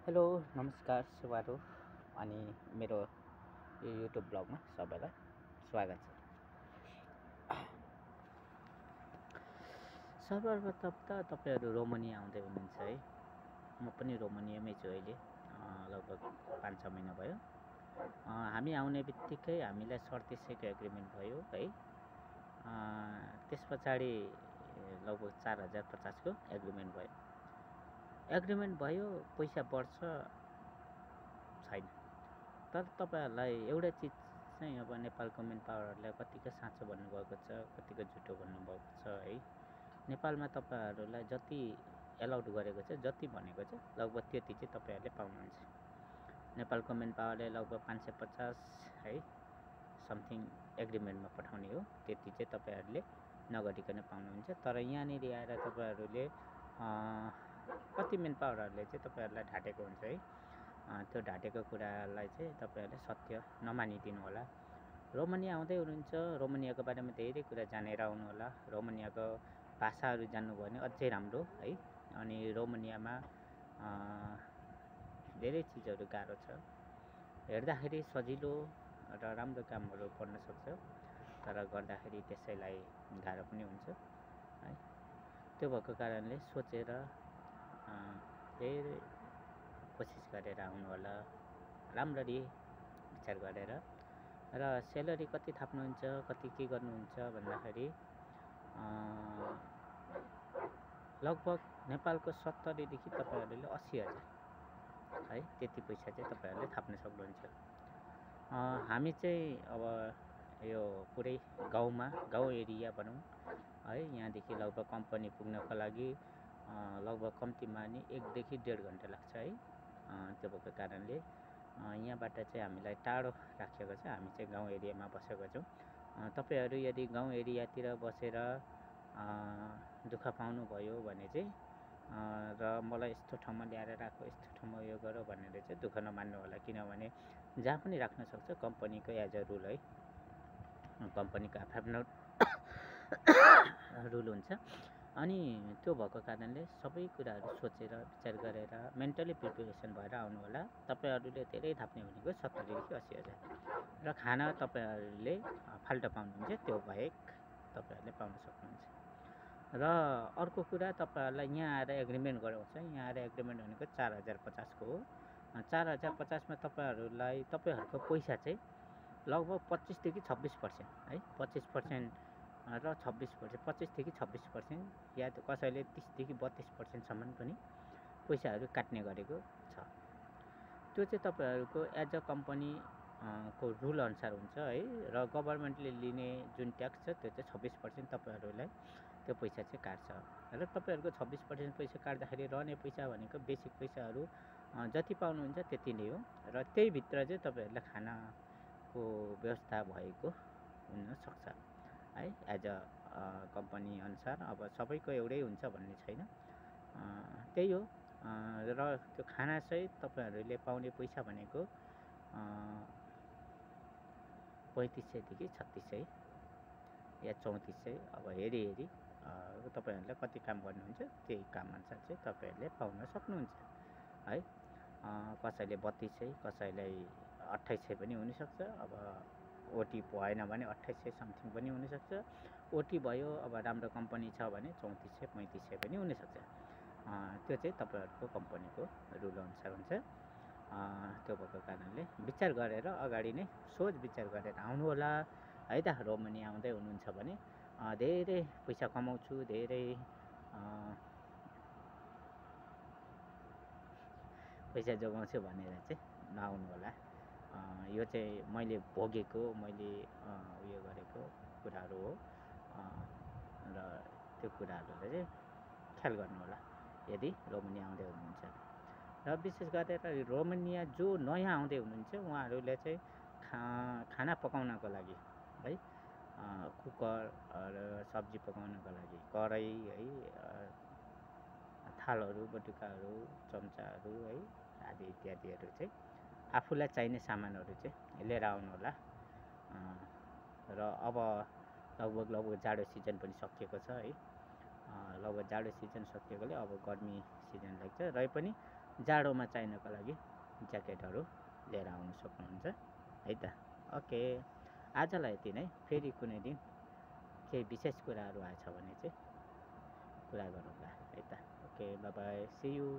Hello नमस्कार सुबारु अनि मेरो यो युट्युब ब्लगमा सबैलाई स्वागत छ। सर्वप्रथम त तपाईँहरू रोमानिया आउँदै हुनुहुन्छ है। म पनि रोमानियामै छु अहिले, लगभग 5-6 महिना भयो। हामी आउने बित्तिकै हामीलाई 3700 को एग्रिमेन्ट भयो है। त्यस पछाडि लगभग 4050 को एग्रिमेन्ट भयो। पैसा बढ्छ छैन। तर तपाईँहरूलाई एउटा चिज चाहिँ अब नेपालको मेन पावरहरूलाई कतिको साँचो भन्नुभएको छ, कतिको झुटो भन्नुभएको छ है। नेपालमा तपाईँहरूलाई जति एलाउड गरेको छ, जति भनेको छ लगभग त्यति चाहिँ तपाईँहरूले पाउनुहुन्छ। नेपालको मेन पावरले लगभग 550 है समथिङ एग्रिमेन्टमा पठाउने हो, त्यति चाहिँ तपाईँहरूले नगरिकन पाउनुहुन्छ। तर यहाँनिर आएर तपाईँहरूले कति मेन पावरहरूले चाहिँ तपाईँहरूलाई ढाँटेको हुन्छ है। त्यो ढाँटेको कुरालाई चाहिँ तपाईँहरूले सत्य नमानिदिनु होला। रोमानिया आउँदै हुनुहुन्छ, रोमानियाको बारेमा धेरै कुरा जानेर आउनु होला। रोमानियाको भाषाहरू जान्नुभयो भने अझै राम्रो है। अनि रोमानियामा धेरै चिजहरू गाह्रो छ, हेर्दाखेरि सजिलो र राम्रो कामहरू गर्न सक्छ, तर गर्दाखेरि त्यसैलाई गाह्रो पनि हुन्छ है। त्यो भएको कारणले सोचेर धेरै कोसिस गरेर आउनु होला, राम्ररी विचार गरेर। र स्यालेरी कति थाप्नुहुन्छ, कति के गर्नुहुन्छ भन्दाखेरि लगभग नेपालको 70 देखि तपाईँहरूले 80,000 है, त्यति पैसा चाहिँ तपाईँहरूले थाप्न सक्नुहुन्छ। हामी चाहिँ अब यो पुरै गाउँ एरिया भनौँ है। यहाँदेखि लगभग कम्पनी पुग्नको लागि लगभग कम्तीमा नि 1 देखि 1.5 घन्टा लाग्छ है। त्यो भएको कारणले यहाँबाट चाहिँ हामीलाई टाढो राखेको छ। हामी चाहिँ गाउँ एरियामा बसेको छौँ। तपाईँहरू यदि गाउँ एरियातिर बसेर दुःख पाउनुभयो भने चाहिँ र मलाई यस्तो ठाउँमा ल्याएर राखो, यस्तो ठाउँमा यो गरौँ भनेर चाहिँ दुःख नमान्नु होला। किनभने जहाँ पनि राख्न सक्छ कम्पनीको एज अ रुल है। कम्पनीको आफ्नो रुल हुन्छ। अनि त्यो भएको कारणले सबै कुराहरू सोचेर विचार गरेर मेन्टली प्रिपेरेसन भएर आउनु होला। तपाईँहरूले धेरै थाप्ने भनेको 70 देखि 80,000 र खाना तपाईँहरूले फाल्टो पाउनुहुन्छ, त्यो बाहेक तपाईँहरूले पाउन सक्नुहुन्छ। र अर्को कुरा, तपाईँहरूलाई यहाँ आएर एग्रिमेन्ट गराउँछ। यहाँ आएर एग्रिमेन्ट भनेको 4050 को हो। 4050 मा तपाईँहरूको पैसा चाहिँ लगभग 25 देखि 26% है। 25% र 26%, 25 देखि 26% या कसैले 30 देखि 32% सम्म पनि पैसाहरू काट्ने गरेको छ। त्यो चाहिँ तपाईँहरूको एज अ कम्पनी को रुल अनुसार हुन्छ है। र गभर्मेन्टले लिने जुन ट्याक्स छ त्यो चाहिँ 26% तपाईँहरूलाई त्यो पैसा चाहिँ काट्छ। र तपाईँहरूको 26% पैसा काट्दाखेरि रहने पैसा भनेको बेसिक पैसाहरू जति पाउनुहुन्छ त्यति नै हो। र त्यही भित्र चाहिँ तपाईँहरूलाई खानाको व्यवस्था भएको हुनसक्छ है। एज अ कम्पनी अनुसार अब सबैको एउटै हुन्छ भन्ने छैन, त्यही हो। र त्यो खाना चाहिँ तपाईँहरूले पाउने पैसा भनेको 3500 देखि 3600 या 3400, अब हेरी तपाईँहरूले कति काम गर्नुहुन्छ त्यही काम अनुसार चाहिँ तपाईँहरूले पाउन सक्नुहुन्छ है। कसैले 3200, कसैलाई 2800 पनि हुनसक्छ। अब ओटी भएन भने 2800 समथिङ पनि हुनसक्छ। ओटी भयो, अब राम्रो कम्पनी छ भने 3400 3500 पनि हुनसक्छ। त्यो चाहिँ तपाईँहरूको कम्पनीको रुल अनुसार हुन्छ। त्यो भएको कारणले विचार गरेर अगाडि नै सोच विचार गरेर आउनु होला है त। रोमानिया आउँदै हुनुहुन्छ भने धेरै पैसा कमाउँछु, धेरै पैसा जोगाउँछु भनेर चाहिँ नआउनु होला। यो चाहिँ मैले भोगेको, मैले उयो गरेको कुराहरू हो। र त्यो कुराहरूलाई चाहिँ ख्याल गर्नु होला यदि रोमानिया आउँदै हुनुहुन्छ। र विशेष गरेर रोमानिया जो नयाँ आउँदै हुनुहुन्छ उहाँहरूले चाहिँ खाना पकाउनको लागि है, कुकर र सब्जी पकाउनको लागि कराही है, थालहरू, बटुकाहरू, चम्चाहरू है, आदि इत्यादिहरू चाहिँ आफूलाई चाहिने सामानहरू चाहिँ लिएर आउनु होला। र अब लगभग जाडो सिजन पनि सकिएको छ है। लगभग जाडो सिजन सकिएकोले अब गर्मी सिजन लाग्छ। र पनि जाडोमा चाहिनको लागि ज्याकेटहरू लिएर आउनु सक्नुहुन्छ है त। ओके, आजलाई यति नै। फेरि कुनै दिन केही विशेष कुराहरू आएछ भने चाहिँ कुरा गरौँला है त। Okay, bye bye, see you.